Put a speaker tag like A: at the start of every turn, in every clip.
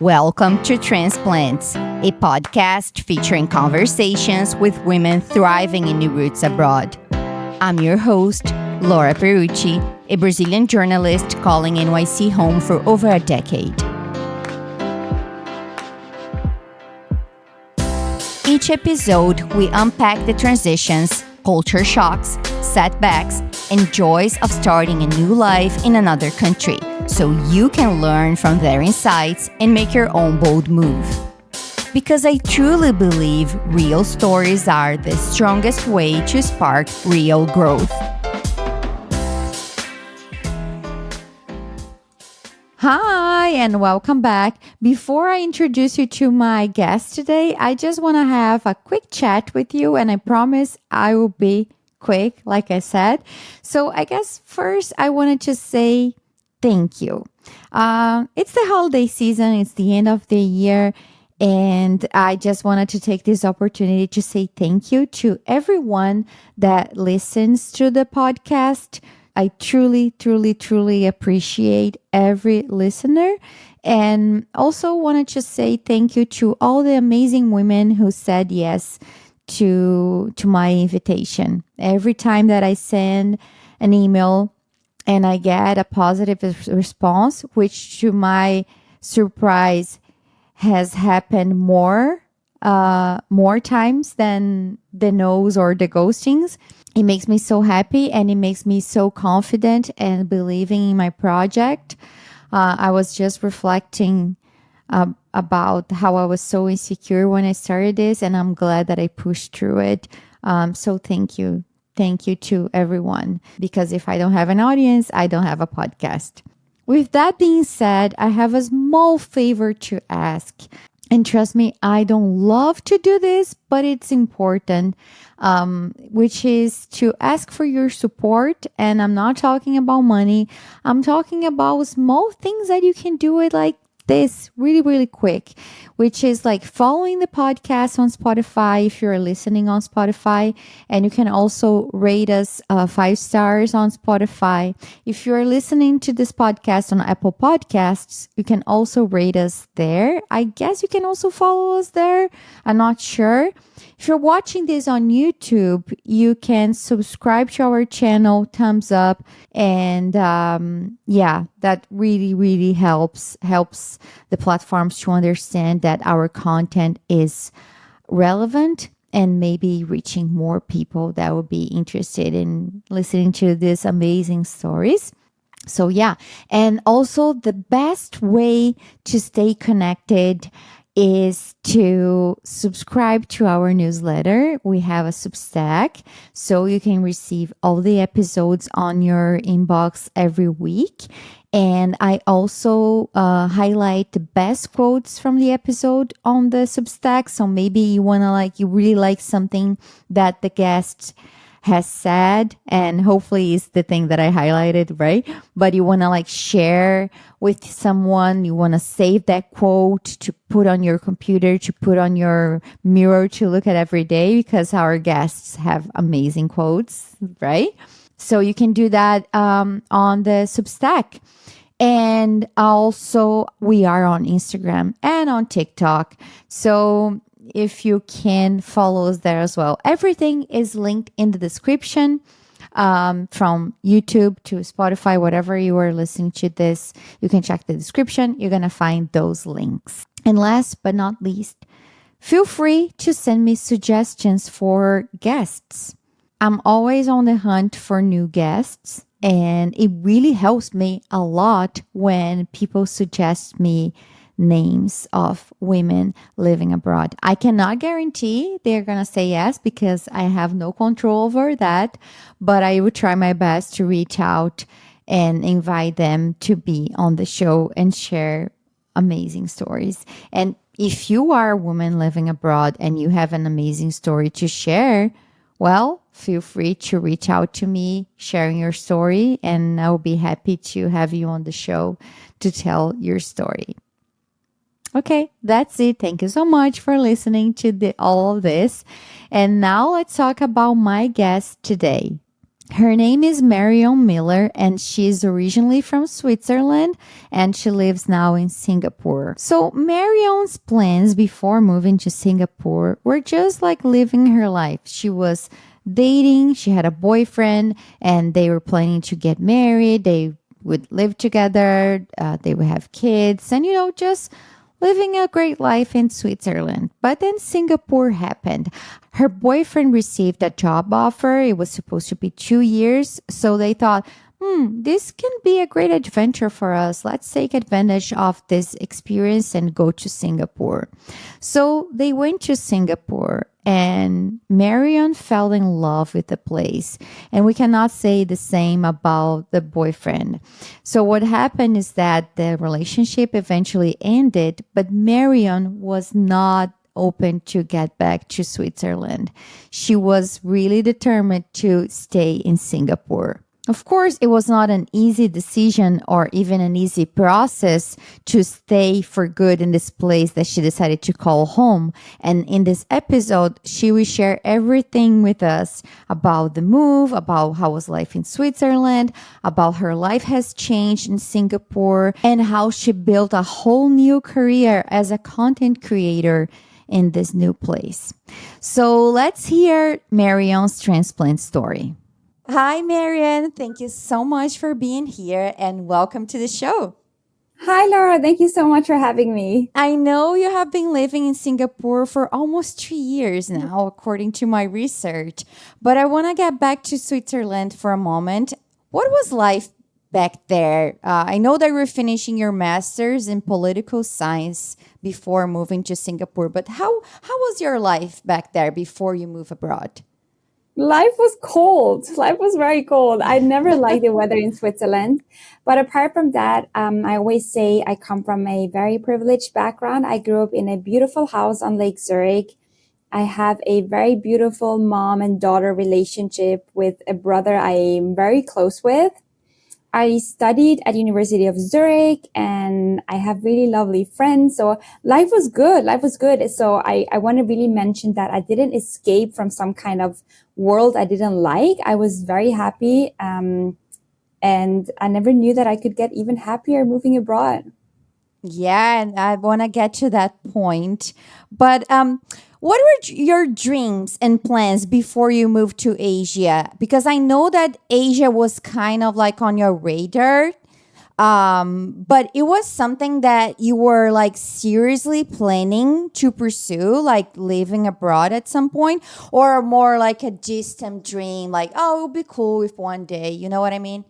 A: Welcome to Transplants, a podcast featuring conversations with women thriving in new roots abroad. I'm your host, Laura Perucci, a Brazilian journalist calling NYC home for over a decade. Each episode, we unpack the transitions, culture shocks, setbacks, and joys of starting a new life in another country, so you can learn from their insights and make your own bold move. Because I truly believe real stories are the strongest way to spark real growth. Hi, and welcome back. Before I introduce you to my guest today, I just want to have a quick chat with you, and I promise I will be quick, like I said. So I guess first I wanted to say thank you. It's the holiday season. It's the end of the year. And I just wanted to take this opportunity to say thank you to everyone that listens to the podcast. I truly appreciate every listener. And also wanted to say thank you to all the amazing women who said yes to my invitation. Every time that I send an email and I get a positive response, which to my surprise has happened more times than the no's or the ghostings. It makes me so happy and it makes me so confident and believing in my project. I was just reflecting about how I was so insecure when I started this, and I'm glad that I pushed through it. So thank you. Thank you to everyone, because if I don't have an audience, I don't have a podcast. With that being said, I have a small favor to ask. And trust me, I don't love to do this, but it's important, which is to ask for your support. And I'm not talking about money. I'm talking about small things that you can do it like this really quick, which is like following the podcast on Spotify if you're listening on Spotify, and you can also rate us 5 stars on Spotify. If you're listening to this podcast on Apple Podcasts, you can also rate us there. I guess you can also follow us there. I'm not sure. If you're watching this on YouTube, you can subscribe to our channel, thumbs up, and that really helps the platforms to understand that our content is relevant and maybe reaching more people that would be interested in listening to these amazing stories. So yeah, and also the best way to stay connected is to subscribe to our newsletter. We have a Substack, so you can receive all the episodes on your inbox every week. And I also highlight the best quotes from the episode on the Substack. So maybe you really like something that the guest has said, and hopefully it's the thing that I highlighted, right? But you want to share with someone, you want to save that quote to put on your computer, to put on your mirror to look at every day, because our guests have amazing quotes, right? So you can do that on the Substack. And also we are on Instagram and on TikTok. So if you can follow us there as well. Everything is linked in the description, from YouTube to Spotify, whatever you are listening to this, you can check the description. You're going to find those links. And last but not least, feel free to send me suggestions for guests. I'm always on the hunt for new guests, and it really helps me a lot when people suggest me names of women living abroad. I cannot guarantee they're going to say yes, because I have no control over that, but I will try my best to reach out and invite them to be on the show and share amazing stories. And if you are a woman living abroad and you have an amazing story to share, well, feel free to reach out to me sharing your story, and I will be happy to have you on the show to tell your story. Okay, that's it. Thank you so much for listening to all of this. And now let's talk about my guest today. Her name is Marion Miller, and she's originally from Switzerland and she lives now in Singapore. So, Marion's plans before moving to Singapore were just like living her life. She was dating, she had a boyfriend, and they were planning to get married. They would live together, they would have kids, and just living a great life in Switzerland. But then Singapore happened. Her boyfriend received a job offer. It was supposed to be 2 years. So they thought, this can be a great adventure for us. Let's take advantage of this experience and go to Singapore. So they went to Singapore and Marion fell in love with the place. And we cannot say the same about the boyfriend. So what happened is that the relationship eventually ended, but Marion was not open to get back to Switzerland. She was really determined to stay in Singapore. Of course, it was not an easy decision or even an easy process to stay for good in this place that she decided to call home. And in this episode, she will share everything with us about the move, about how was life in Switzerland, about her life has changed in Singapore, and how she built a whole new career as a content creator in this new place. So let's hear Marion's transplant story. Hi, Marion. Thank you so much for being here and welcome to the show.
B: Hi, Laura. Thank you so much for having me.
A: I know you have been living in Singapore for almost 3 years now, according to my research, but I want to get back to Switzerland for a moment. What was life back there? I know that you were finishing your master's in political science before moving to Singapore, but how was your life back there before you move abroad?
B: Life was cold. Life was very cold. I never liked the weather in Switzerland. But apart from that, I always say I come from a very privileged background. I grew up in a beautiful house on Lake Zurich. I have a very beautiful mom and daughter relationship with a brother I am very close with. I studied at University of Zurich and I have really lovely friends. So life was good. Life was good. So I want to really mention that I didn't escape from some kind of world I didn't like. I was very happy. And I never knew that I could get even happier moving abroad.
A: Yeah, and I want to get to that point. But what were your dreams and plans before you moved to Asia? Because I know that Asia was kind of like on your radar, but it was something that you were like seriously planning to pursue, like living abroad at some point, or more like a distant dream, like, oh, it would be cool if one day, you know what I mean?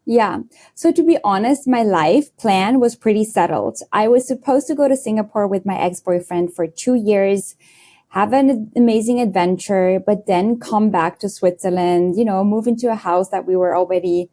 B: Yeah. So to be honest, my life plan was pretty settled. I was supposed to go to Singapore with my ex-boyfriend for 2 years, have an amazing adventure, but then come back to Switzerland, move into a house that we were already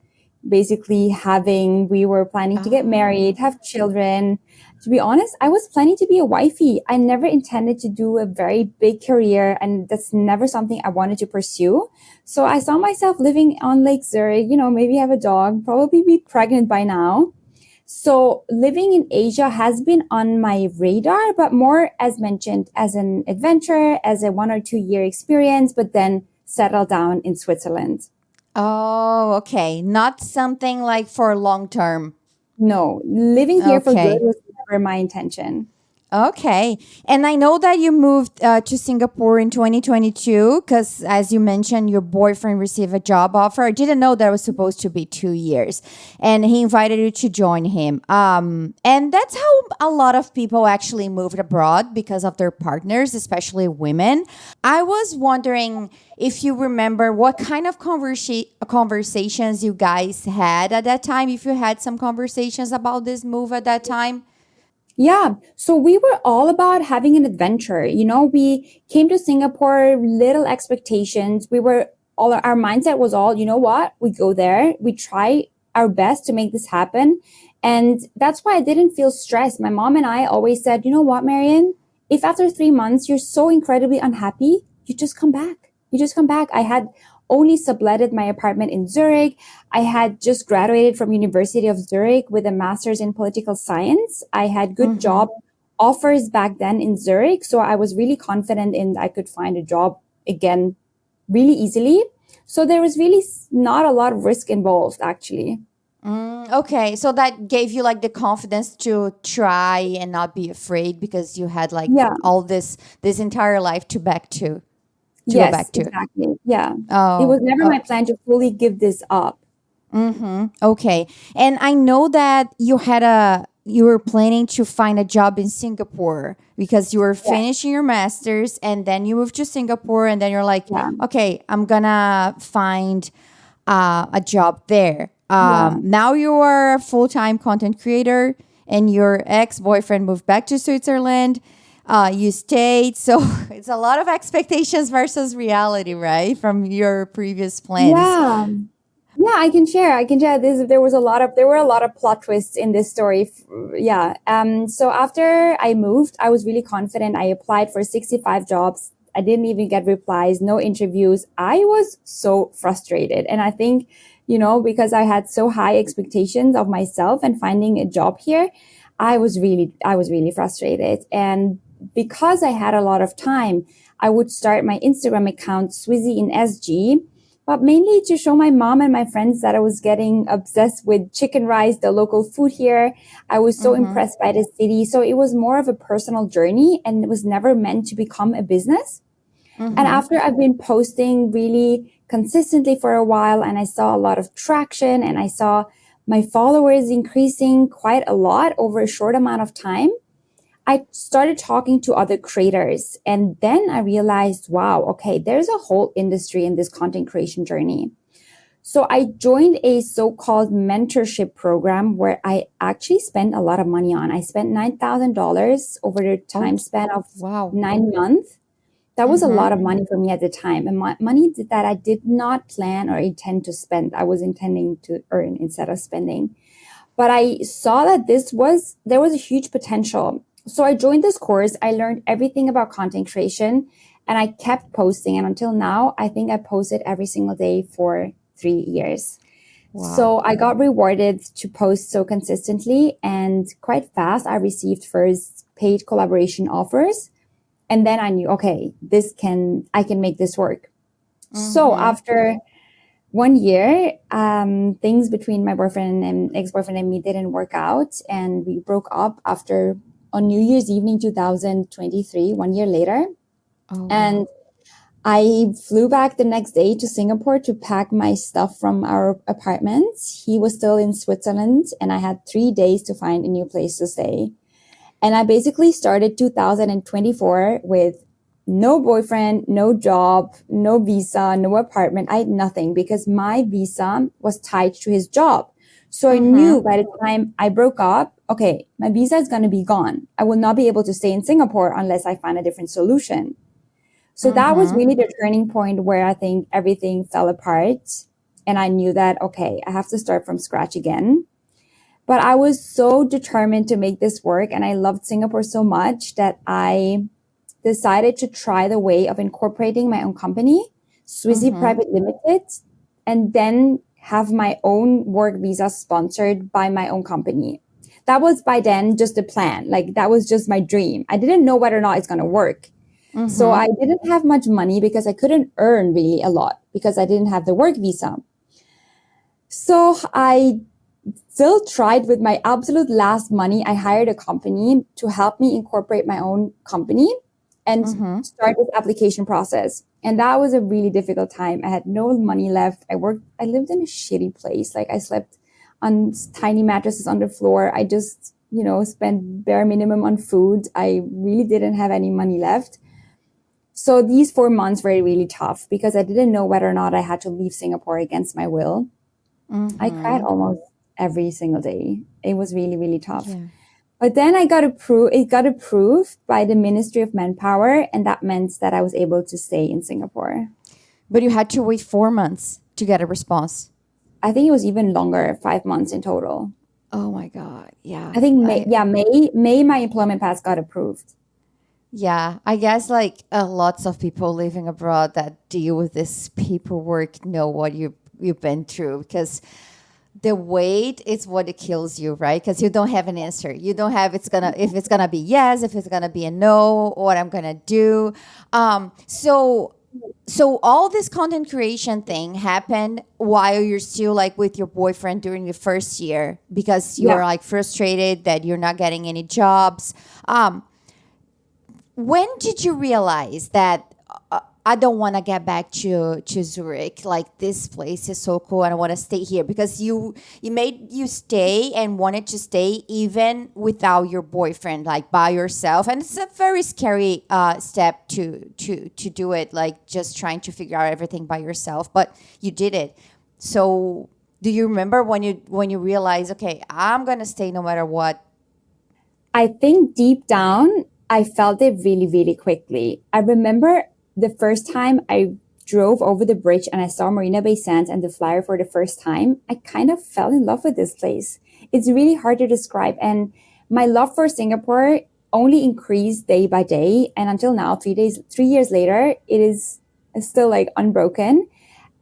B: basically having. We were planning to get married, have children. To be honest, I was planning to be a wifey. I never intended to do a very big career, and that's never something I wanted to pursue. So I saw myself living on Lake Zurich, maybe have a dog, probably be pregnant by now. So living in Asia has been on my radar, but more as mentioned as an adventure, as a 1 or 2 year experience, but then settle down in Switzerland.
A: Oh, okay. Not something like for long term.
B: No, living here for good
A: Okay.
B: was never my intention.
A: Okay. And I know that you moved to Singapore in 2022 because, as you mentioned, your boyfriend received a job offer. I didn't know that was supposed to be 2 years. And he invited you to join him. And that's how a lot of people actually moved abroad because of their partners, especially women. I was wondering if you remember what kind of conversations you guys had at that time, if you had some conversations about this move at that time.
B: Yeah. So we were all about having an adventure. We came to Singapore, little expectations. Our mindset was all, you know what? We go there, we try our best to make this happen. And that's why I didn't feel stressed. My mom and I always said, you know what, Marion? If after 3 months you're so incredibly unhappy, you just come back. You just come back. I had only subletted my apartment in Zurich. I had just graduated from University of Zurich with a master's in political science. I had good job offers back then in Zurich, so I was really confident in I could find a job again really easily. So there was really not a lot of risk involved, actually.
A: Okay, so that gave you like the confidence to try and not be afraid because you had like
B: Yeah.
A: all this entire life to go
B: Yes,
A: back to.
B: exactly. Yeah. It
A: Oh,
B: was never my plan to fully give this up.
A: okay. And I know that you were planning to find a job in Singapore because you were
B: Yeah.
A: finishing your masters and then you moved to Singapore and then you're like,
B: Yeah.
A: okay, I'm gonna find a job there.
B: Yeah.
A: Now you are a full-time content creator and your ex-boyfriend moved back to Switzerland. You stayed. So it's a lot of expectations versus reality, right? From your previous plans.
B: Yeah. Yeah, I can share. I can share this. There were a lot of plot twists in this story. Yeah. So after I moved, I was really confident. I applied for 65 jobs. I didn't even get replies, no interviews. I was so frustrated. And I think, because I had so high expectations of myself and finding a job here, I was really frustrated. And because I had a lot of time, I would start my Instagram account, Swizzy in SG, but mainly to show my mom and my friends that I was getting obsessed with chicken rice, the local food here. I was so impressed by the city. So it was more of a personal journey and it was never meant to become a business. And after I've been posting really consistently for a while and I saw a lot of traction and I saw my followers increasing quite a lot over a short amount of time, I started talking to other creators. And then I realized, wow, okay, there's a whole industry in this content creation journey. So I joined a so-called mentorship program where I actually spent a lot of money on. I spent $9,000 over the time span of
A: Wow.
B: 9 months. That was a lot of money for me at the time, and money that I did not plan or intend to spend. I was intending to earn instead of spending. But I saw that there was a huge potential. So I joined this course. I learned everything about content creation and I kept posting. And until now, I think I posted every single day for 3 years. So I got rewarded to post so consistently and quite fast. I received first paid collaboration offers. And then I knew, okay, I can make this work. So after 1 year, things between my boyfriend and ex-boyfriend and me didn't work out. And we broke up on New Year's evening, 2023, 1 year later. And I flew back the next day to Singapore to pack my stuff from our apartment. He was still in Switzerland and I had 3 days to find a new place to stay. And I basically started 2024 with no boyfriend, no job, no visa, no apartment. I had nothing because my visa was tied to his job. So I knew by the time I broke up, okay, my visa is going to be gone. I will not be able to stay in Singapore unless I find a different solution. So that was really the turning point where I think everything fell apart. And I knew that, okay, I have to start from scratch again. But I was so determined to make this work. And I loved Singapore so much that I decided to try the way of incorporating my own company, Swizzy Private Limited, and then have my own work visa sponsored by my own company. That was by then just a plan. Like that was just my dream. I didn't know whether or not it's going to work. So I didn't have much money because I couldn't earn really a lot because I didn't have the work visa. So I still tried with my absolute last money. I hired a company to help me incorporate my own company and start this application process. And that was a really difficult time. I had no money left. I lived in a shitty place. Like I slept on tiny mattresses on the floor. I just, spent bare minimum on food. I really didn't have any money left. So these 4 months were really tough because I didn't know whether or not I had to leave Singapore against my will. I cried almost every single day. It was really, really tough. Yeah. But then it got approved by the Ministry of Manpower, and that meant that I was able to stay in Singapore.
A: But you had to wait 4 months to get a response.
B: I think it was even longer, 5 months in total.
A: Oh my God. Yeah.
B: I think May my employment pass got approved.
A: Yeah, I guess like lots of people living abroad that deal with this paperwork know what you've been through because the wait is what it kills you, right? Because you don't have an answer. You don't have if it's gonna be yes, if it's gonna be a no, what I'm gonna do. So So all this content creation thing happened while you're still like with your boyfriend during the first year because
B: Yeah.
A: you're like frustrated that you're not getting any jobs. Um, when did you realize that I don't want to get back to Zurich? Like this place is so cool, and I want to stay here because you made you stay and wanted to stay even without your boyfriend, like by yourself, and it's a very scary step to do it, like just trying to figure out everything by yourself. But you did it. So do you remember when you realize, okay, I'm gonna stay no matter what?
B: I think deep down, I felt it really, really quickly. I remember the first time I drove over the bridge and I saw Marina Bay Sands and the flyer for the first time, I kind of fell in love with this place. It's really hard to describe. And my love for Singapore only increased day by day. And until now, 3 years later, it is still like unbroken.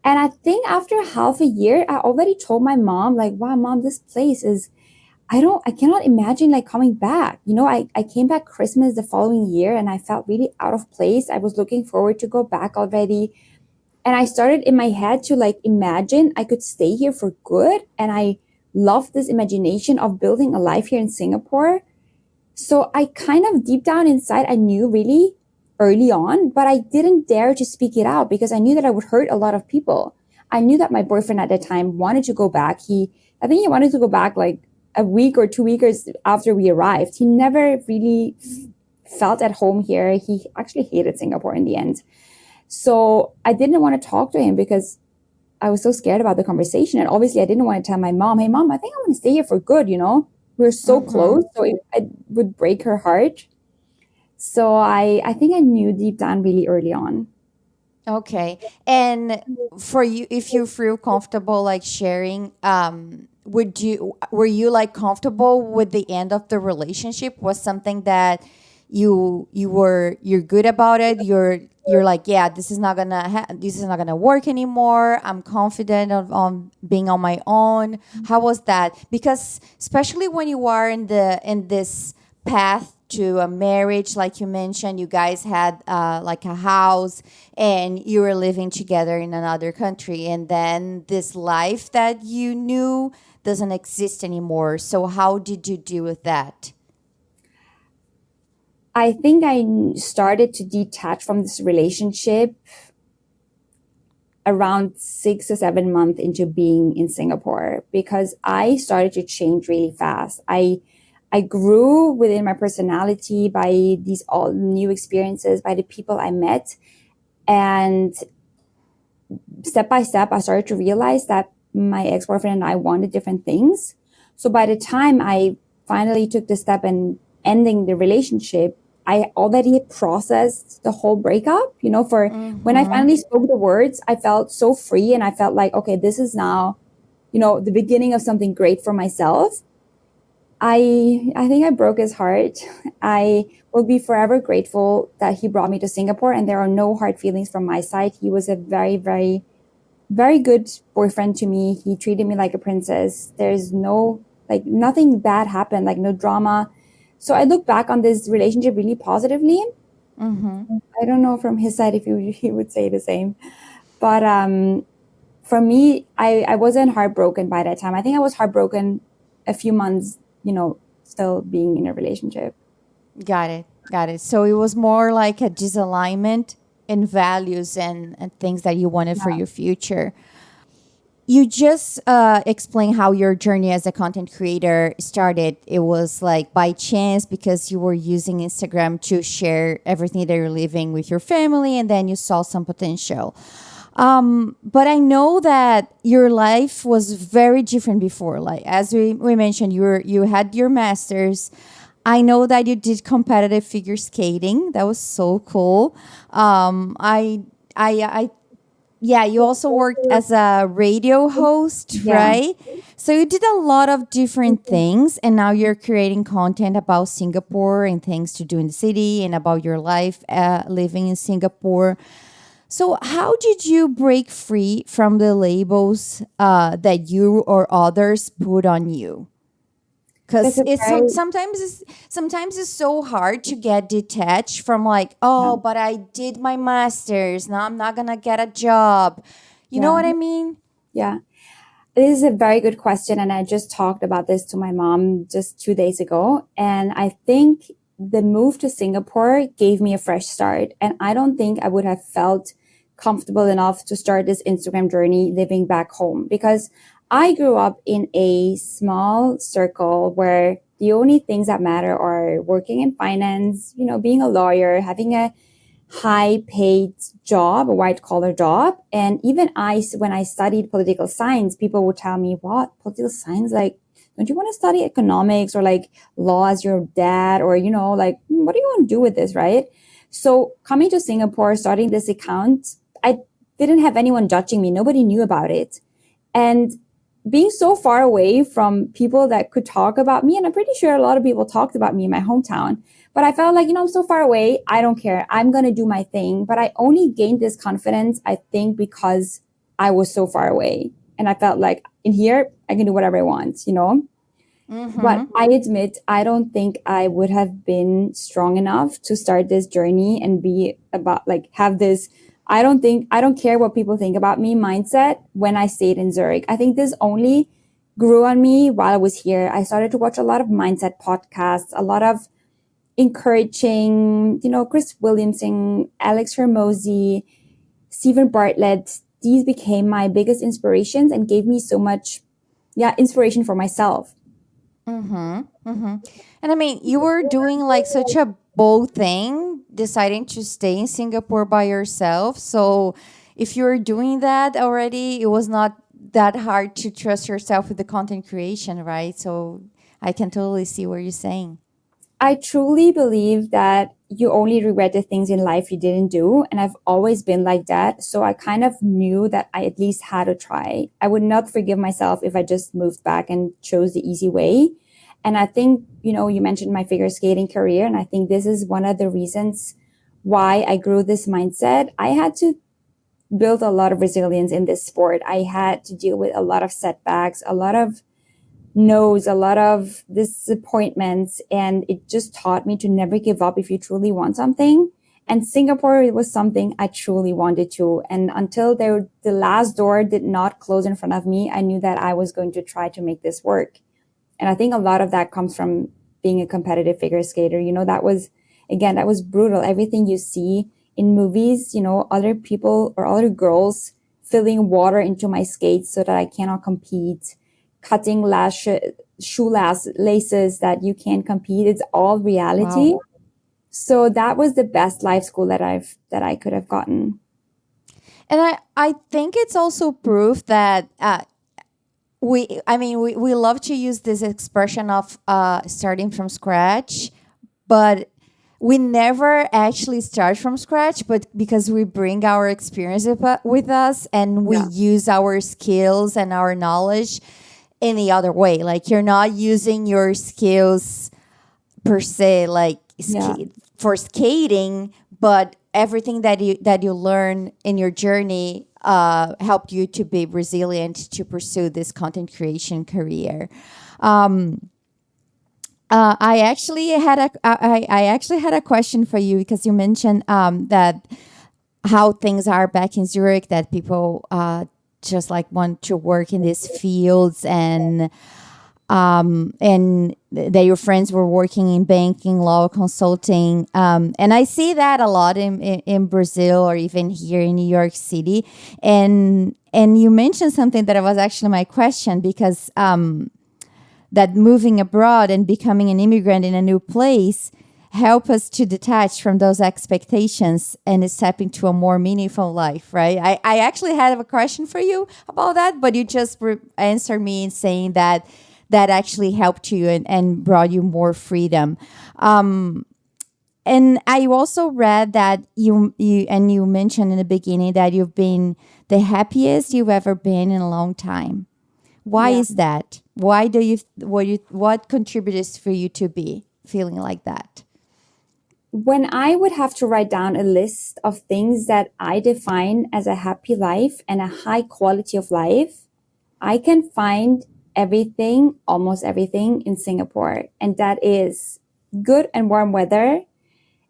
B: And I think after half a year, I already told my mom, like, wow, mom, this place is I cannot imagine like coming back. I came back Christmas the following year and I felt really out of place. I was looking forward to go back already. And I started in my head to like imagine I could stay here for good. And I loved this imagination of building a life here in Singapore. So I kind of deep down inside, I knew really early on, but I didn't dare to speak it out because I knew that I would hurt a lot of people. I knew that my boyfriend at the time wanted to go back. I think he wanted to go back like a week or 2 weeks after we arrived. He never really felt at home here. He actually hated Singapore in the end. So I didn't want to talk to him because I was so scared about the conversation. And obviously, I didn't want to tell my mom, hey, mom, I think I want to stay here for good, We're so
A: Mm-hmm.
B: close. So it would break her heart. So I think I knew deep down really early on.
A: Okay. And for you, if you feel comfortable like sharing, were you like comfortable with the end of the relationship? Was something that you're good about it? You're like, yeah, this is not gonna work anymore. I'm confident on being on my own. How was that? Because especially when you are in this path to a marriage, like you mentioned, you guys had like a house and you were living together in another country, and then this life that you knew doesn't exist anymore. So how did you deal with that?
B: I think I started to detach from this relationship around 6 or 7 months into being in Singapore because I started to change really fast. I grew within my personality by these all new experiences, by the people I met. And step by step, I started to realize that my ex boyfriend and I wanted different things. So by the time I finally took the step and ending the relationship, I already processed the whole breakup. For when I
A: Mm-hmm.
B: finally spoke the words, I felt so free and I felt like, okay, this is now, the beginning of something great for myself. I think I broke his heart. I will be forever grateful that he brought me to Singapore, and there are no hard feelings from my side. He was a very, very, very good boyfriend to me. He treated me like a princess. There's no like nothing bad happened, like no drama. So I look back on this relationship really positively.
A: Mm-hmm.
B: I don't know from his side if he would say the same, but for me, I wasn't heartbroken by that time. I think I was heartbroken a few months, still being in a relationship.
A: Got it. Got it. So it was more like a disalignment in values and things that you wanted for your future. You just explained how your journey as a content creator started. It was like by chance because you were using Instagram to share everything that you're living with your family, and then you saw some potential. But I know that your life was very different before. Like as we mentioned, you had your masters. I know that you did competitive figure skating. That was so cool. I yeah, you also worked as a radio host,
B: Yeah.
A: right? So you did a lot of different things, and now you're creating content about Singapore and things to do in the city and about your life living in Singapore. So, how did you break free from the labels that you or others put on you?
B: That's
A: because
B: a very
A: sometimes it's so hard to get detached from like, oh,
B: yeah,
A: but I did my master's, now I'm not gonna get a job. You know
B: yeah,
A: what I mean?
B: yeah. This is a very good question, and I just talked about this to my mom just 2 days ago. And I think the move to Singapore gave me a fresh start. And I don't think I would have felt comfortable enough to start this Instagram journey living back home, because I grew up in a small circle where the only things that matter are working in finance, being a lawyer, having a high paid job, a white collar job. And even when I studied political science, people would tell me, what, political science? Like, don't you want to study economics or like law as your dad? Or, like, what do you want to do with this? Right. So coming to Singapore, starting this account, I didn't have anyone judging me. Nobody knew about it. And being so far away from people that could talk about me, and I'm pretty sure a lot of people talked about me in my hometown, but I felt like, I'm so far away. I don't care. I'm going to do my thing. But I only gained this confidence, I think, because I was so far away. And I felt like in here, I can do whatever I want. But
A: Mm-hmm.
B: I admit, I don't think I would have been strong enough to start this journey and be about like have this. I don't care what people think about me mindset when I stayed in Zurich. I think this only grew on me while I was here. I started to watch a lot of mindset podcasts, a lot of encouraging, Chris Williamson, Alex Hermosi, Stephen Bartlett. These became my biggest inspirations and gave me so much, inspiration for myself.
A: Mm-hmm. Mm-hmm. And I mean, you were doing like such a bold thing, deciding to stay in Singapore by yourself. So if you're doing that already, it was not that hard to trust yourself with the content creation, right? So I can totally see what you're saying.
B: I truly believe that you only regret the things in life you didn't do. And I've always been like that. So I kind of knew that I at least had to try. I would not forgive myself if I just moved back and chose the easy way. And I think, you mentioned my figure skating career. And I think this is one of the reasons why I grew this mindset. I had to build a lot of resilience in this sport. I had to deal with a lot of setbacks, a lot of no's, a lot of disappointments, and it just taught me to never give up if you truly want something. And Singapore was something I truly wanted to. And until the last door did not close in front of me, I knew that I was going to try to make this work. And I think a lot of that comes from being a competitive figure skater. That was brutal. Everything you see in movies, other people or other girls filling water into my skates so that I cannot compete, cutting shoelace laces that you can't compete. It's all reality.
A: Wow.
B: So that was the best life school that I could have gotten.
A: And I think it's also proof that we love to use this expression of starting from scratch, but we never actually start from scratch, but because we bring our experience with us and we
B: Yeah.
A: use our skills and our knowledge in the other way. Like you're not using your skills per se, like
B: Yeah.
A: for skating, but everything that you learn in your journey helped you to be resilient to pursue this content creation career. I actually had a question for you because you mentioned that how things are back in Zurich, that people just like want to work in these fields, and that your friends were working in banking, law, consulting, and I see that a lot in Brazil or even here in New York City. And you mentioned something that was actually my question, because that moving abroad and becoming an immigrant in a new place help us to detach from those expectations and step into a more meaningful life, right? I actually had a question for you about that, but you just answered me in saying that that actually helped you and brought you more freedom. And I also read that you mentioned in the beginning that you've been the happiest you've ever been in a long time. Why
B: Yeah.
A: is that? Why do what contributes for you to be feeling like that?
B: When I would have to write down a list of things that I define as a happy life and a high quality of life, I can find everything, almost everything in Singapore. And that is good and warm weather,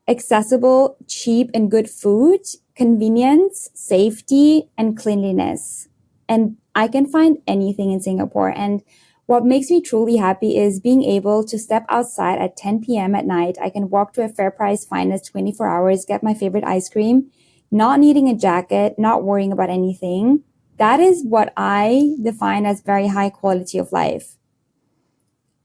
B: accessible, cheap and good food, convenience, safety, and cleanliness. And I can find anything in Singapore. And what makes me truly happy is being able to step outside at 10 p.m. at night. I can walk to a fair price finest 24 hours, get my favorite ice cream, not needing a jacket, not worrying about anything. That is what I define as very high quality of life.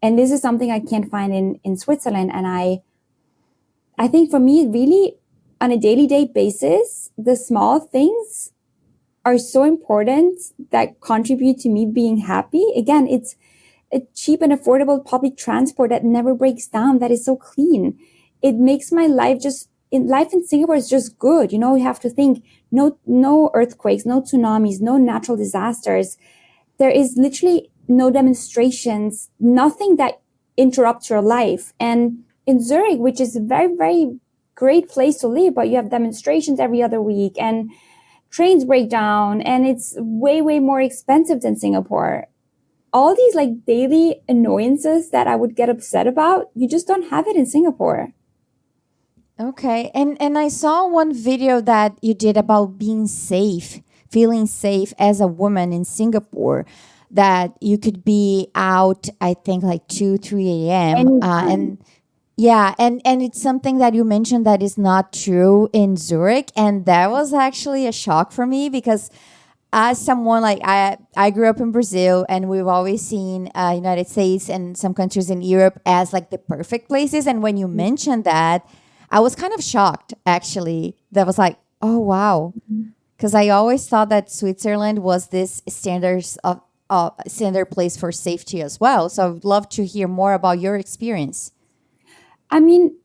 B: And this is something I can't find in Switzerland. And I think for me, really, on a daily day basis, the small things are so important that contribute to me being happy. Again, it's a cheap and affordable public transport that never breaks down, that is so clean. It makes my life life in Singapore is just good. You have to think no earthquakes, no tsunamis, no natural disasters. There is literally no demonstrations, nothing that interrupts your life. And in Zurich, which is a very, very great place to live, but you have demonstrations every other week and trains break down, and it's way, way more expensive than Singapore. All these like daily annoyances that I would get upset about, you just don't have it in Singapore.
A: Okay. And I saw one video that you did about being safe, feeling safe as a woman in Singapore, that you could be out, I think like 2, 3 a.m.
B: Anytime.
A: And yeah, and it's something that you mentioned that is not true in Zurich. And that was actually a shock for me because as someone like I grew up in Brazil, and we've always seen United States and some countries in Europe as like the perfect places. And when you mentioned that, I was kind of shocked actually. That was like, oh wow, because I always thought that Switzerland was this standard place for safety as well. So I would love to hear more about your experience.
B: I mean,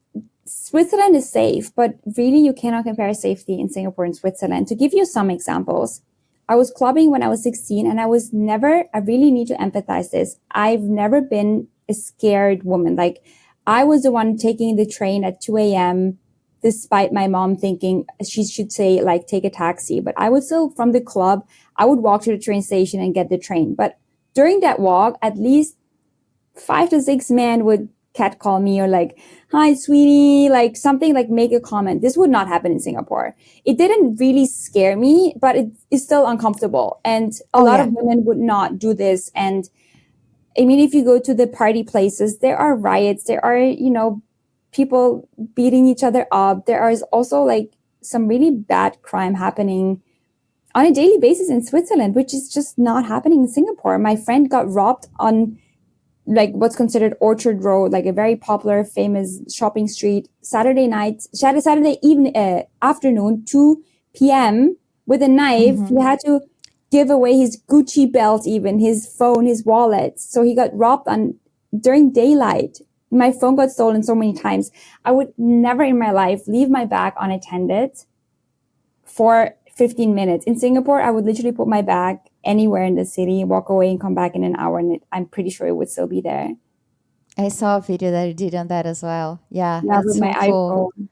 B: Switzerland is safe, but really you cannot compare safety in Singapore and Switzerland. To give you some examples, I was clubbing when I was 16, and I really need to empathize this. I've never been a scared woman. Like, I was the one taking the train at 2 a.m., despite my mom thinking she should say, like, take a taxi. But I would still, from the club, I would walk to the train station and get the train. But during that walk, at least 5 to 6 men would catcall me or like, hi, sweetie, like something, like make a comment. This would not happen in Singapore. It didn't really scare me, but it is still uncomfortable. And a lot of women would not do this. And I mean, if you go to the party places, there are riots, there are, people beating each other up. There is also like some really bad crime happening on a daily basis in Switzerland, which is just not happening in Singapore. My friend got robbed on like what's considered Orchard Road, like a very popular, famous shopping street, Saturday afternoon, 2 p.m. with a knife. He had to give away his Gucci belt, even his phone, his wallet. So he got robbed during daylight. My phone got stolen so many times. I would never in my life leave my bag unattended for 15 minutes. In Singapore, I would literally put my bag anywhere in the city, walk away and come back in an hour, and I'm pretty sure it would still be there.
A: I saw a video that you did on that as well. Yeah,
B: with
A: that's
B: my
A: so cool.
B: iPhone.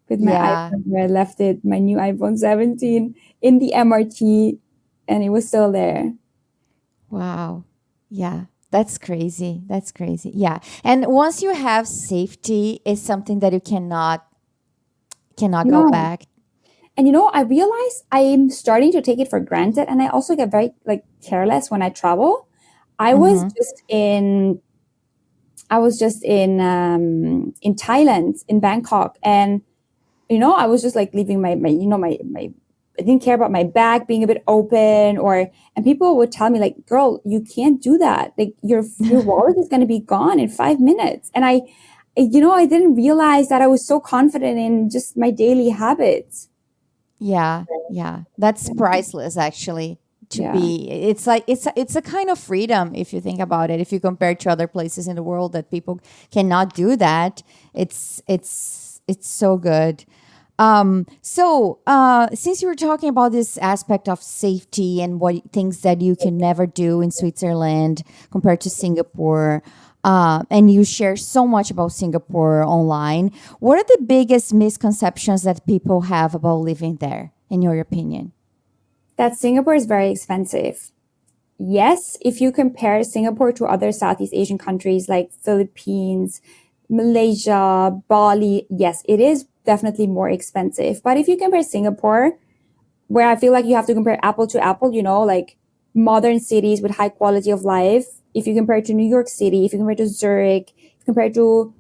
B: With my iPhone, where I left it, my new iPhone 17 in the MRT, and it was still there.
A: Wow. Yeah. That's crazy. That's crazy. Yeah. And once you have safety, it's something that you cannot go back.
B: And I realize I'm starting to take it for granted, and I also get very like careless when I travel. I was just in Thailand, in Bangkok, and I was just like leaving my I didn't care about my bag being a bit open, and people would tell me like, girl, you can't do that. Like your wallet is going to be gone in 5 minutes. And I didn't realize that I was so confident in just my daily habits.
A: Yeah. Yeah. That's priceless actually. It's like, it's a kind of freedom if you think about it. If you compare to other places in the world that people cannot do that, it's so good. Since you were talking about this aspect of safety and what things that you can never do in Switzerland compared to Singapore, and you share so much about Singapore online, what are the biggest misconceptions that people have about living there, in your opinion?
B: That Singapore is very expensive. yes, if you compare Singapore to other Southeast Asian countries like Philippines, Malaysia, Bali, yes, it is definitely more expensive. But if you compare Singapore, where I feel like you have to compare apple to apple, like modern cities with high quality of life, if you compare it to New York City, if you compare it to Zurich, if you compare it to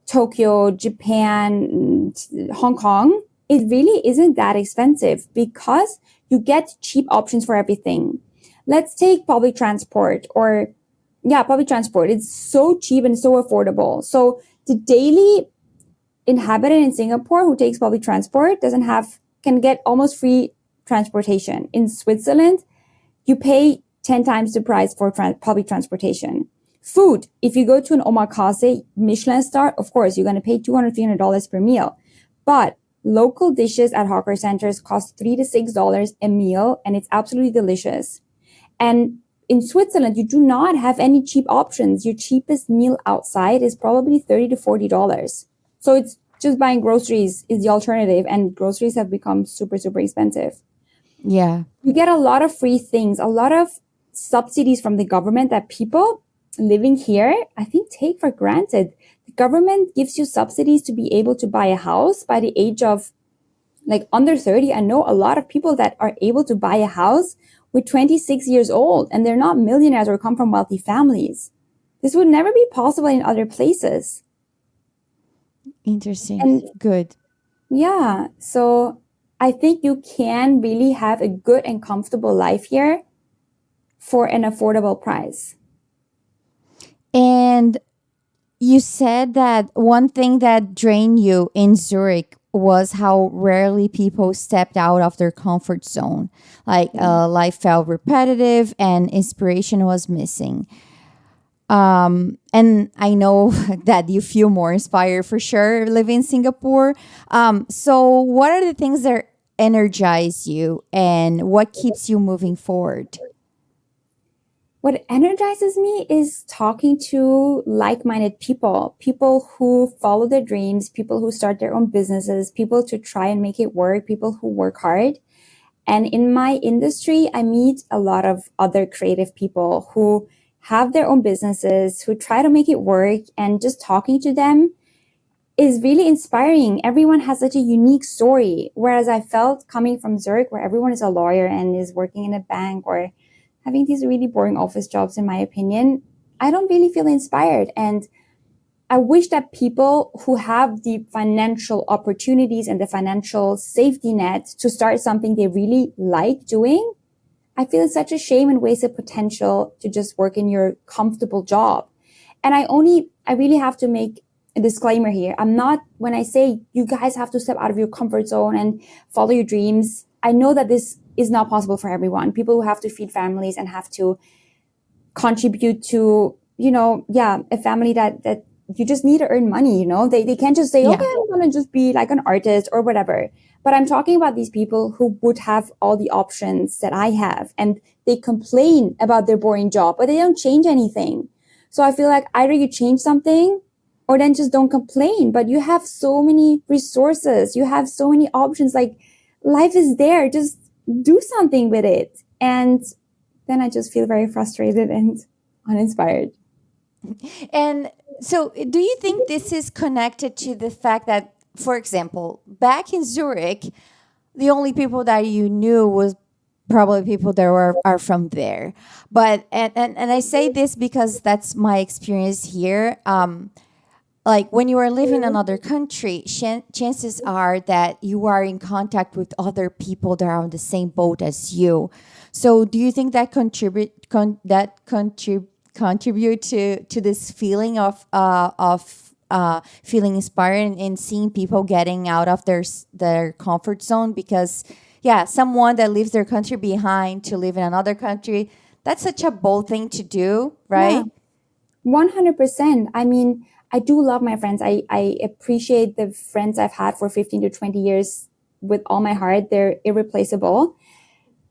B: Tokyo, Japan, Hong Kong, it really isn't that expensive because you get cheap options for everything. Let's take public transport or yeah, public transport. It's so cheap and so affordable. So the daily inhabitant in Singapore who takes public transport can get almost free transportation. In Switzerland, you pay 10 times the price for public transportation. Food, if you go to an omakase Michelin star, of course, you're going to pay $200, $300 per meal. But local dishes at hawker centers cost $3 to $6 a meal, and it's absolutely delicious. And in Switzerland, you do not have any cheap options. Your cheapest meal outside is probably $30 to $40. So it's just buying groceries is the alternative, and groceries have become super, super expensive.
A: Yeah.
B: You get a lot of free things, a lot of subsidies from the government that people living here, I think, take for granted. The government gives you subsidies to be able to buy a house by the age of like under 30. I know a lot of people that are able to buy a house with 26 years old, and they're not millionaires or come from wealthy families. This would never be possible in other places.
A: Interesting.
B: And
A: Good.
B: yeah, so I think you can really have a good and comfortable life here for an affordable price.
A: And you said that one thing that drained you in Zurich was how rarely people stepped out of their comfort zone. Like life felt repetitive and inspiration was missing. And I know that you feel more inspired for sure living in Singapore. So, what are the things that energize you and what keeps you moving forward?
B: What energizes me is talking to like-minded people, people who follow their dreams, people who start their own businesses, people to try and make it work, people who work hard. And in my industry, I meet a lot of other creative people who have their own businesses, who try to make it work, and just talking to them is really inspiring. Everyone has such a unique story. Whereas I felt coming from Zurich, where everyone is a lawyer and is working in a bank or having these really boring office jobs, in my opinion, I don't really feel inspired. And I wish that people who have the financial opportunities and the financial safety net to start something they really like doing, I feel it's such a shame and waste of potential to just work in your comfortable job. And I really have to make a disclaimer here. When I say you guys have to step out of your comfort zone and follow your dreams, I know that this is not possible for everyone. People who have to feed families and have to contribute to, a family that you just need to earn money, they can't just say, okay, I'm going to just be like an artist or whatever. But I'm talking about these people who would have all the options that I have, and they complain about their boring job, but they don't change anything. So I feel like either you change something or then just don't complain. But you have so many resources. You have so many options. Like life is there. Just do something with it. And then I just feel very frustrated and uninspired.
A: And so, do you think this is connected to the fact that, for example, back in Zurich, the only people that you knew was probably people that are from there? But and I say this because that's my experience here. Like when you are living in another country, chances are that you are in contact with other people that are on the same boat as you. So, do you think that contribute to this feeling of feeling inspired and seeing people getting out of their comfort zone? Because yeah, someone that leaves their country behind to live in another country, that's such a bold thing to do, right?
B: Yeah, 100%. I mean, I do love my friends. I appreciate the friends I've had for 15 to 20 years with all my heart. They're irreplaceable.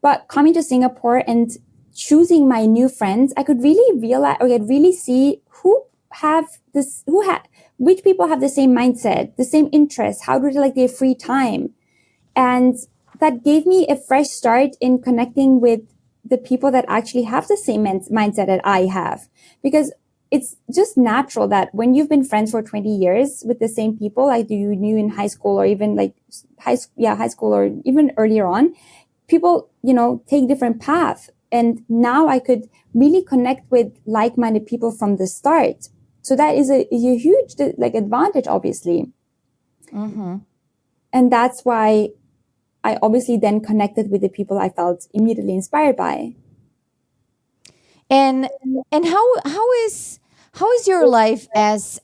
B: But coming to Singapore and choosing my new friends, I could really realize, or I could really see which people have the same mindset, the same interests, how do they like their free time. And that gave me a fresh start in connecting with the people that actually have the same mindset that I have. Because it's just natural that when you've been friends for 20 years with the same people, like you knew in high school or even like high school or even earlier on, people, take different paths. And now I could really connect with like-minded people from the start. So that is a huge like advantage, obviously.
A: Mm-hmm.
B: And that's why I obviously then connected with the people I felt immediately inspired by.
A: And how is your life as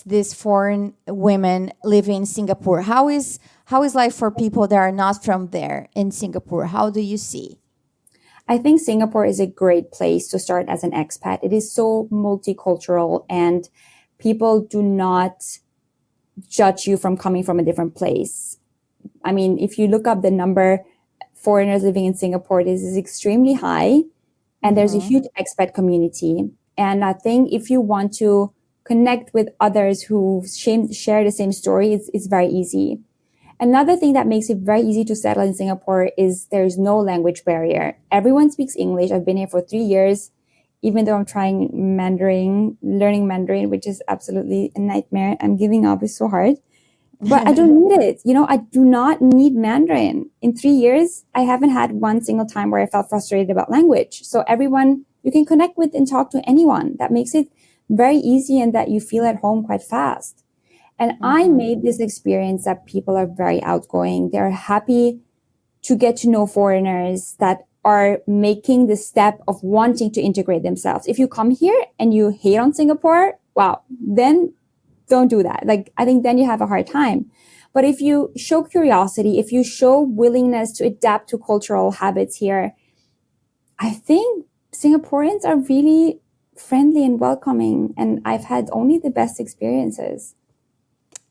A: this foreign women living in Singapore? How is life for people that are not from there in Singapore? How do you see?
B: I think Singapore is a great place to start as an expat. It is so multicultural and people do not judge you from coming from a different place. I mean, if you look up the number foreigners living in Singapore, this is extremely high. And there's a huge expat community. And I think if you want to connect with others who share the same story, it's very easy. Another thing that makes it very easy to settle in Singapore is there's no language barrier. Everyone speaks English. I've been here for 3 years, even though I'm trying learning Mandarin, which is absolutely a nightmare. I'm giving up. It's so hard. But I don't need it. I do not need Mandarin. In 3 years, I haven't had one single time where I felt frustrated about language. So everyone, you can connect with and talk to anyone. That makes it very easy and that you feel at home quite fast. And I made this experience that people are very outgoing. They're happy to get to know foreigners that are making the step of wanting to integrate themselves. If you come here and you hate on Singapore, wow, then don't do that. Like, I think then you have a hard time. But if you show curiosity, if you show willingness to adapt to cultural habits here, I think Singaporeans are really friendly and welcoming. And I've had only the best experiences.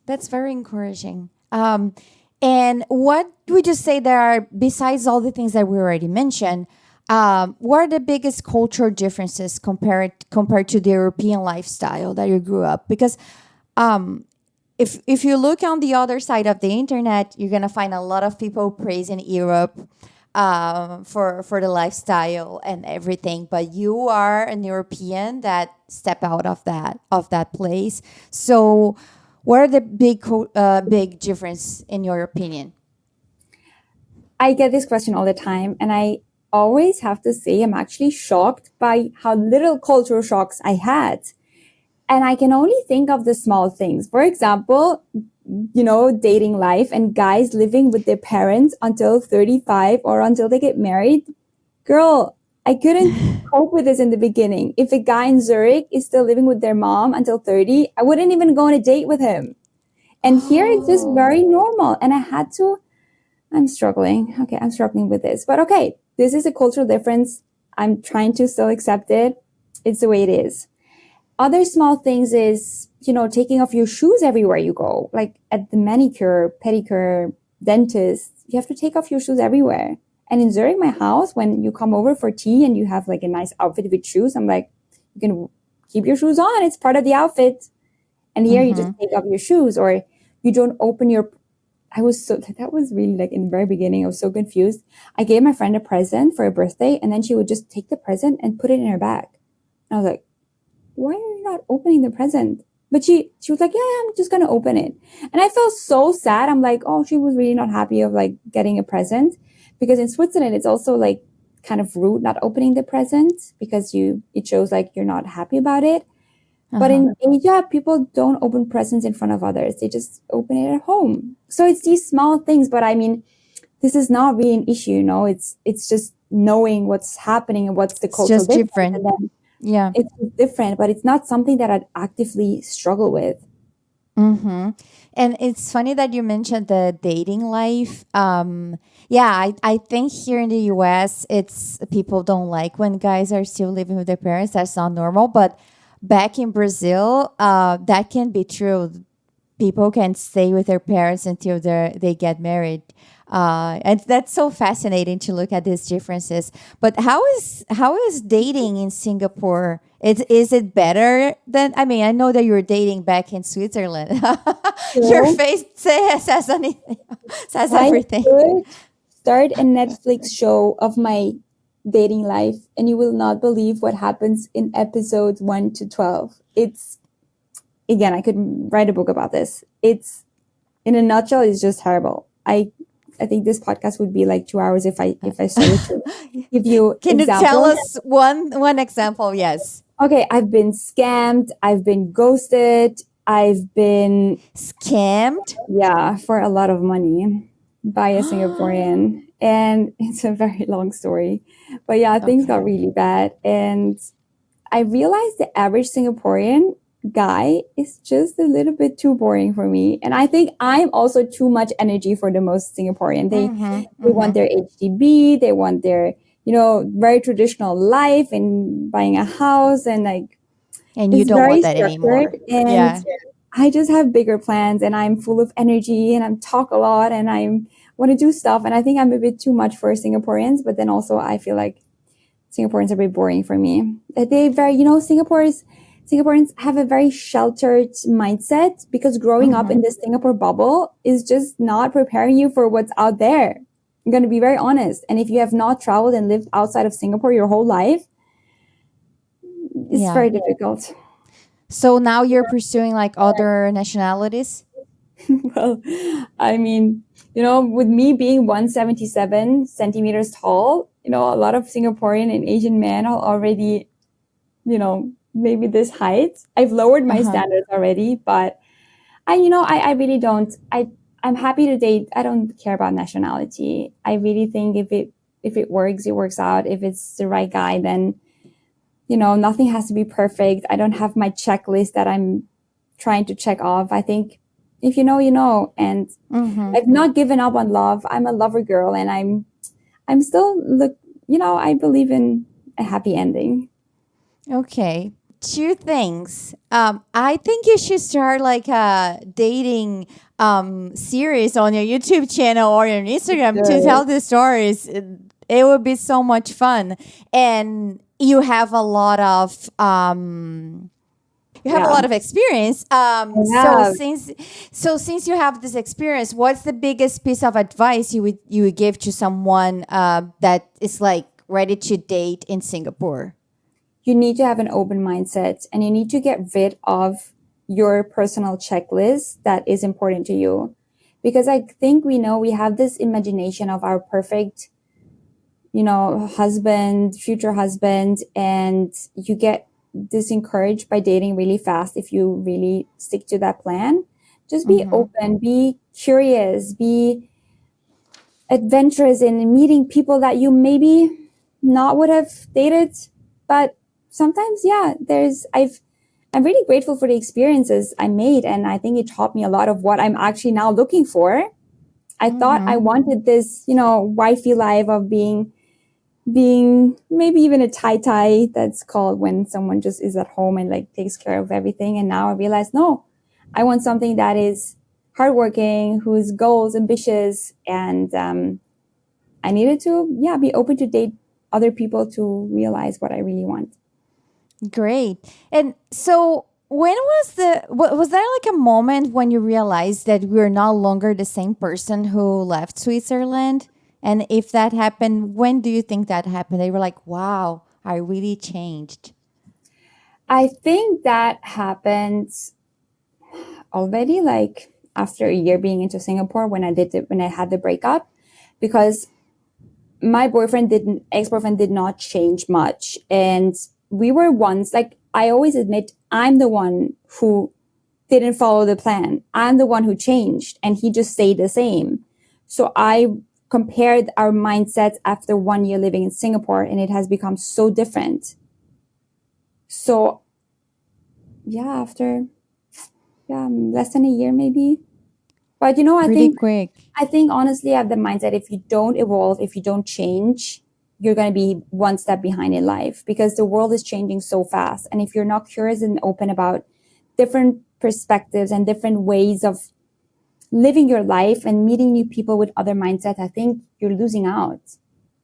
A: That's very encouraging. And what would you say there are, besides all the things that we already mentioned, what are the biggest cultural differences compared to the European lifestyle that you grew up? Because if you look on the other side of the internet, you're gonna find a lot of people praising Europe for the lifestyle and everything. But you are an European that step out of that place. So, what are the big difference in your opinion?
B: I get this question all the time, and I always have to say I'm actually shocked by how little cultural shocks I had. And I can only think of the small things. For example, dating life and guys living with their parents until 35 or until they get married. Girl, I couldn't cope with this in the beginning. If a guy in Zurich is still living with their mom until 30, I wouldn't even go on a date with him. And here it's just very normal. And I'm struggling. Okay, I'm struggling with this. But okay, this is a cultural difference. I'm trying to still accept it. It's the way it is. Other small things is, taking off your shoes everywhere you go. Like at the manicure, pedicure, dentist, you have to take off your shoes everywhere. And in Zurich, my house, when you come over for tea and you have like a nice outfit with shoes, I'm like, you can keep your shoes on. It's part of the outfit. And here you just take off your shoes, or you don't open your... that was really like in the very beginning, I was so confused. I gave my friend a present for her birthday, and then she would just take the present and put it in her bag. And I was like, why are you not opening the present? But she was like, yeah, I'm just going to open it. And I felt so sad. I'm like, oh, she was really not happy of like getting a present, because in Switzerland, it's also like kind of rude not opening the present because it shows like you're not happy about it. But in Asia, people don't open presents in front of others. They just open it at home. So it's these small things. But I mean, this is not really an issue, It's just knowing what's happening and what's the cultural
A: It's just different.
B: And then
A: Yeah.
B: it's different, but it's not something that I'd actively struggle with.
A: And it's funny that you mentioned the dating life. I think here in the US, it's people don't like when guys are still living with their parents. That's not normal. But back in Brazil, that can be true. People can stay with their parents until they get married. And that's so fascinating to look at these differences. But how is dating in Singapore? Is it better than? I mean, I know that you were dating back in Switzerland. Your face says anything, says everything.
B: I could start a Netflix show of my dating life, and you will not believe what happens in episodes 1 to 12. It's, again, I could write a book about this. It's, in a nutshell, it's just terrible. I think this podcast would be like 2 hours if I started to give you
A: Can you tell
B: examples.
A: us one example? Yes.
B: Okay, I've been scammed, I've been ghosted, I've been,
A: Scammed?
B: yeah, for a lot of money by a Singaporean. And it's a very long story. But yeah, things got
A: Okay.
B: really bad. And I realized the average Singaporean guy is just a little bit too boring for me. And I think I'm also too much energy for the most Singaporean. They want their HDB, they want their, very traditional life and buying a house, and like
A: And you
B: it's
A: don't
B: very
A: want that
B: structured.
A: anymore.
B: And
A: Yeah.
B: I just have bigger plans, and I'm full of energy, and I talk a lot, and I want to do stuff. And I think I'm a bit too much for Singaporeans, but then also I feel like Singaporeans are a bit boring for me. They very, Singaporeans have a very sheltered mindset, because growing up in this Singapore bubble is just not preparing you for what's out there. I'm going to be very honest. And if you have not traveled and lived outside of Singapore your whole life, it's
A: Yeah.
B: very difficult.
A: So now you're pursuing like other nationalities?
B: Well, I mean, with me being 177 centimeters tall, a lot of Singaporean and Asian men are already, maybe this height. I've lowered my
A: Uh-huh.
B: standards already, but I really don't. I'm happy to date. I don't care about nationality. I really think if it works, it works out. If it's the right guy, then nothing has to be perfect. I don't have my checklist that I'm trying to check off. I think if you know, you know. And
A: Mm-hmm.
B: I've not given up on love. I'm a lover girl, and I'm still I believe in a happy ending.
A: Okay. Two things. I think you should start like a dating series on your YouTube channel or your Instagram to
B: Sure.
A: tell the stories. It would be so much fun. And you have a
B: Yeah,
A: lot of experience.
B: I have.
A: Since you have this experience, what's the biggest piece of advice you would give to someone that is like ready to date in Singapore?
B: You need to have an open mindset, and you need to get rid of your personal checklist that is important to you. Because I think we have this imagination of our perfect, husband, future husband, and you get disencouraged by dating really fast if you really stick to that plan. Just be
A: Mm-hmm.
B: open, be curious, be adventurous in meeting people that you maybe not would have dated. But sometimes, yeah, I'm really grateful for the experiences I made, and I think it taught me a lot of what I'm actually now looking for. I thought I
A: Mm-hmm.
B: wanted this, wifey life of being maybe even a tie, that's called when someone just is at home and like takes care of everything. And now I realize, no, I want something that is hardworking, whose goals ambitious, and I needed to, yeah, be open to date other people to realize what I really want.
A: Great. And so, was there like a moment when you realized that we're no longer the same person who left Switzerland? And if that happened, when do you think that happened? They were like, "Wow, I really changed."
B: I think that happened already, like after a year being into Singapore, when I had the breakup, because my ex-boyfriend did not change much. And we were once, like, I always admit I'm the one who didn't follow the plan. I'm the one who changed, and he just stayed the same. So I compared our mindsets after 1 year living in Singapore, and it has become so different. So yeah, after, yeah, less than a year maybe. But I
A: Pretty
B: think
A: quick.
B: honestly, I have the mindset, if you don't evolve, if you don't change, you're going to be one step behind in life, because the world is changing so fast. And if you're not curious and open about different perspectives and different ways of living your life and meeting new people with other mindsets, I think you're losing out,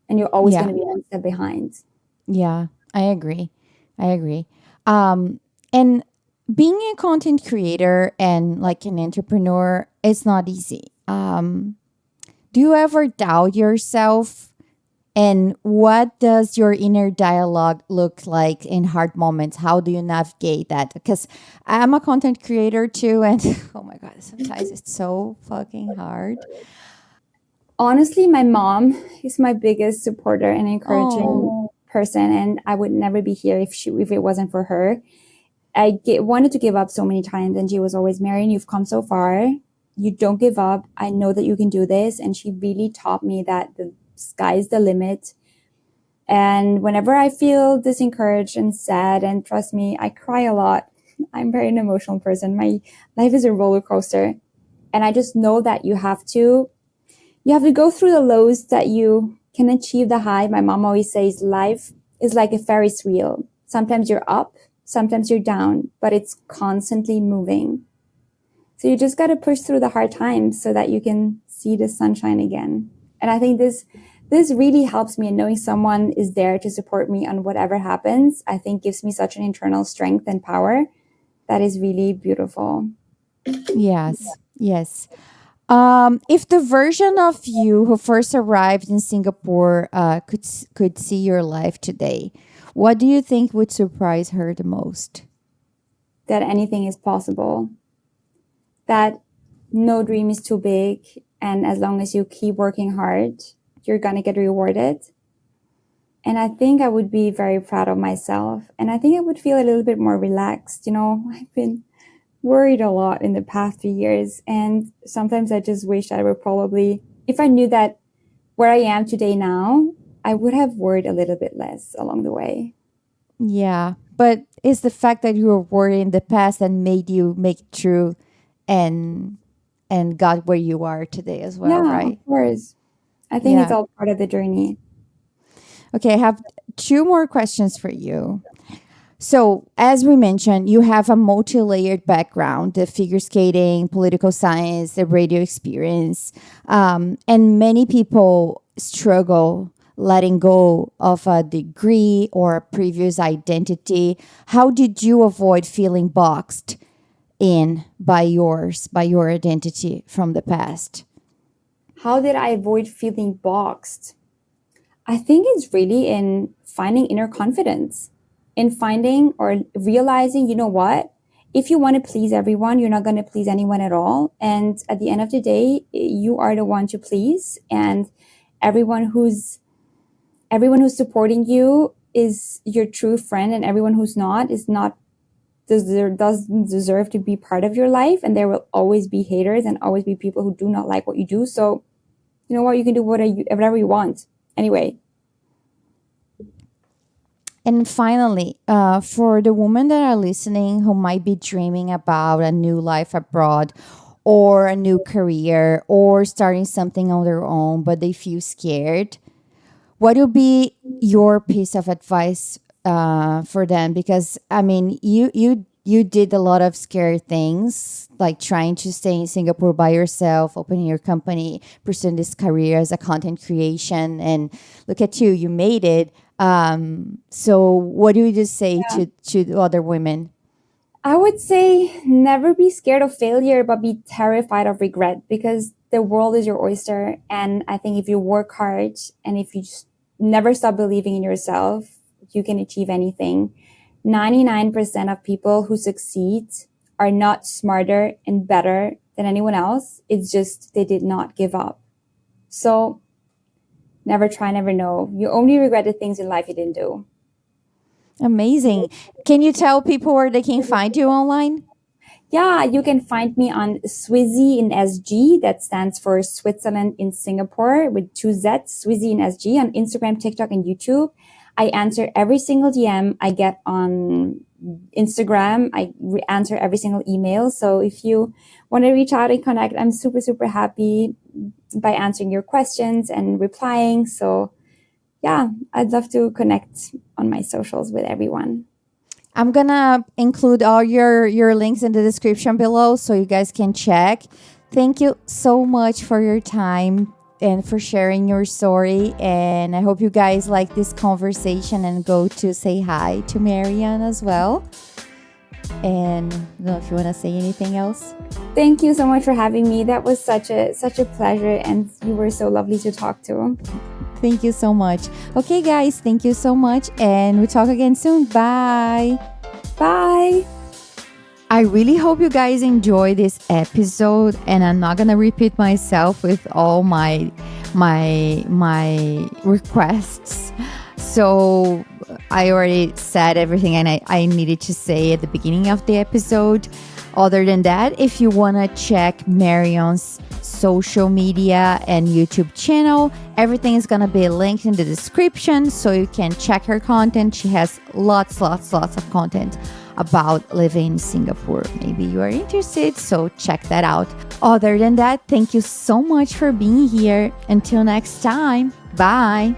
B: and you're always going
A: Yeah.
B: to be one step behind.
A: Yeah, I agree. I agree. And being a content creator and like an entrepreneur is not easy. Do you ever doubt yourself And what does your inner dialogue look like in hard moments? How do you navigate that? Because I'm a content creator too, and oh my God, sometimes it's so fucking hard.
B: Honestly, my mom is my biggest supporter and encouraging
A: Oh,
B: person, and I would never be here if it wasn't for her. Wanted to give up so many times, and she was always, Marion, you've come so far. You don't give up. I know that you can do this. And she really taught me that the sky's the limit. And whenever I feel disencouraged and sad, and trust me, I cry a lot. I'm very an emotional person. My life is a roller coaster. And I just know that you have to go through the lows that you can achieve the high. My mom always says life is like a Ferris wheel. Sometimes you're up, sometimes you're down, but it's constantly moving. So you just got to push through the hard times so that you can see the sunshine again. And I think this really helps me, and knowing someone is there to support me on whatever happens, I think gives me such an internal strength and power that is really beautiful.
A: yes, yes. If the version of you who first arrived in Singapore could see your life today, what do you think would surprise her the most?
B: That anything is possible, that no dream is too big, and as long as you keep working hard, you're going to get rewarded. And I think I would be very proud of myself, and I think I would feel a little bit more relaxed. I've been worried a lot in the past few years, and sometimes I just wish I would probably, if I knew that where I am today now, I would have worried a little bit less along the way.
A: Yeah, but it's the fact that you were worried in the past that made you make it through and got where you are today as well,
B: Yeah, of
A: right?
B: course. I think it's
A: Yeah.
B: all part of the journey.
A: Okay, I have two more questions for you. So, as we mentioned, you have a multi layered background, the figure skating, political science, the radio experience. And many people struggle letting go of a degree or a previous identity. How did you avoid feeling boxed in by your identity from the past?
B: How did I avoid feeling boxed? I think it's really in finding inner confidence, in finding or realizing, you know what? If you want to please everyone, you're not going to please anyone at all. And at the end of the day, you are the one to please. And everyone who's everyone who's supporting you is your true friend, and everyone who's not is not doesn't deserve to be part of your life. And there will always be haters and always be people who do not like what you do. So you know what? You can do whatever you want. Anyway,
A: And finally, for the women that are listening who might be dreaming about a new life abroad or a new career or starting something on their own, but they feel scared, what would be your piece of advice for them? Because I mean, you did a lot of scary things, like trying to stay in Singapore by yourself, opening your company, pursuing this career as a content creation, and look at you, you made it. So, what do you just say
B: yeah.
A: to the other women?
B: I would say never be scared of failure, but be terrified of regret, because the world is your oyster. And I think if you work hard and if you just never stop believing in yourself, you can achieve anything. 99% of people who succeed are not smarter and better than anyone else. It's just they did not give up. So never try, never know. You only regret the things in life you didn't do.
A: Amazing. Can you tell people where they can find you online?
B: Yeah, you can find me on Swizzy in SG. That stands for Switzerland in Singapore with two Z's, Swizzy in SG, on Instagram, TikTok, and YouTube. I answer every single DM I get on Instagram. I answer every single email. So if you want to reach out and connect, I'm super, super happy by answering your questions and replying. So yeah, I'd love to connect on my socials with everyone.
A: I'm gonna include all your links in the description below so you guys can check. Thank you so much for your time and for sharing your story. And I hope you guys like this conversation and go to say hi to Marion as well. And I don't know if you want to say anything else.
B: Thank you so much for having me. That was such a pleasure, and you were so lovely to talk to.
A: Thank you so much. Okay, guys, thank you so much. And we'll talk again soon. Bye.
B: Bye.
A: I really hope you guys enjoy this episode, and I'm not gonna repeat myself with all my requests. So I already said everything I needed to say at the beginning of the episode. Other than that, if you want to check Marion's social media and YouTube channel, everything is going to be linked in the description so you can check her content. She has lots of content about living in Singapore. Maybe you are interested, so check that out. Other than that, thank you so much for being here. Until next time, bye.